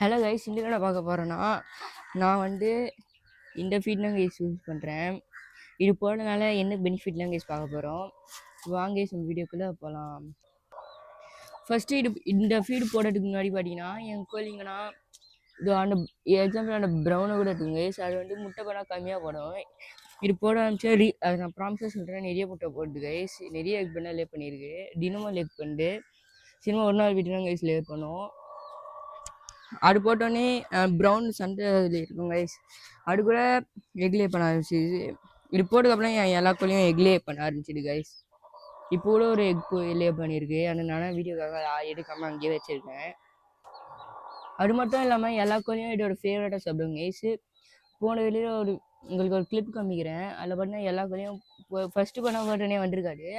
Hello guys, இன்றைக்கி என்ன பார்க்க போகிறேன்னா, நான் இந்த ஃபீட் தான் கைஸ் யூஸ் பண்ணுறேன். இது போடுறதுனால என்ன பெனிஃபிட்லாம் கைஸ் பார்க்க போகிறோம். வாங்க கைஸ் நம்ம வீடியோக்குள்ளே போகலாம். ஃபஸ்ட்டு இந்த ஃபீடு போடுறதுக்கு முன்னாடி பார்த்தீங்கன்னா, என் கோழிங்கன்னா இது அந்த எக்ஸாம்பிள் அந்த ப்ரௌனை கூட இருக்குங்க கைஸ். அது முட்டை பண்ணால் கம்மியாக போடும். இது போட ஆரம்பிச்சா அது நான் ப்ராமிஸாக சொல்கிறேன், நிறைய முட்டை போடுது கைஸ். நிறைய எக் பண்ணால் லே பண்ணியிருக்கு. தினமும் லேக் பண்ணிட்டு சினிமா ஒரு நாள் வீட்டு தான் கைஸ் லே பண்ணும். அது போட்டோன்னே ப்ரௌன் சண்டை அதில் இருக்கும் கைஸ். அது கூட எக்லே பண்ண ஆரம்பிச்சிது. இது போட்டதுக்கப்புறம் என் எல்லா கோழியும் எக்லே பண்ண ஆரம்பிச்சிது கைஸ். இப்போ கூட ஒரு எக் லே பண்ணியிருக்கு. அந்த நானும் வீடியோக்காக எடுக்காமல் அங்கேயே வச்சுருக்கேன். அது மட்டும் இல்லாமல் எல்லா கோழியும் இதோட ஃபேவரட்டாக சாப்பிடுங்க கைஸ். போன வெளியில் உங்களுக்கு ஒரு கிளிப் காமிக்கிறேன். அதில் பார்த்தீங்கன்னா எல்லா கோழியும் ஃபஸ்ட்டு பண்ண போட்டோன்னே வந்திருக்காரு.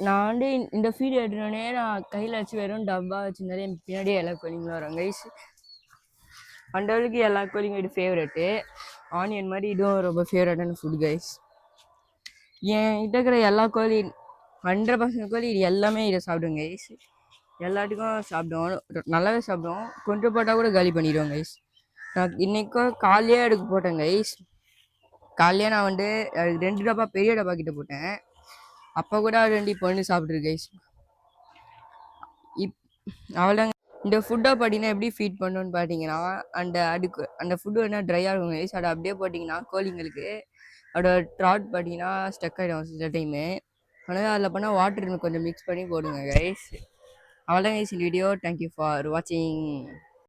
நான் இந்த ஃபீடு எடுத்தோடனே நான் கையில் வச்சு வெறும் டப்பா வச்சுருந்தாலே என் பின்னாடியே எல்லா கோழிங்களும் வரும் கைஸ். அந்த அளவுக்கு எல்லா கோழியும் இது ஃபேவரெட்டு. ஆனியன் மாதிரி இதுவும் ரொம்ப ஃபேவரட்டான ஃபுட் கைஸ். என் கிட்ட இருக்கிற எல்லா கோழி 100% கோழி இது எல்லாமே இதை சாப்பிடுங்க கைஸ். எல்லாத்துக்கும் சாப்பிடுவோம், நல்லாவே சாப்பிடுவோம். கொஞ்சம் போட்டால் கூட காலி பண்ணிடுவோம் கைஸ். நான் இன்றைக்கும் காலையே எடுக்க போட்டேன் கைஸ். காலையே நான் 2 டப்பா பெரிய டப்பா கிட்ட போட்டேன். அப்போ கூட 2 பொண்ணு சாப்பிட்ருக்கு கைஸ். அவ்வளோதாங்க. இந்த ஃபுட்டை பார்த்தீங்கன்னா எப்படி ஃபீட் பண்ணணுன்னு பார்த்தீங்கன்னா, அந்த ஃபுட்டு ட்ரையாக இருக்கும் கைஸ். அதை அப்படியே போட்டிங்கன்னா கோழிங்களுக்கு அதோட ட்ராட் பார்த்தீங்கன்னா ஸ்டக் ஆகிடும் சில டைமு. ஆனால் அதில் பண்ணால் வாட்டர் கொஞ்சம் மிக்ஸ் பண்ணி போடுங்க கைஸ். அவ்வளோதான் கைஸ் இந்த வீடியோ. தேங்க்யூ ஃபார் வாட்சிங்.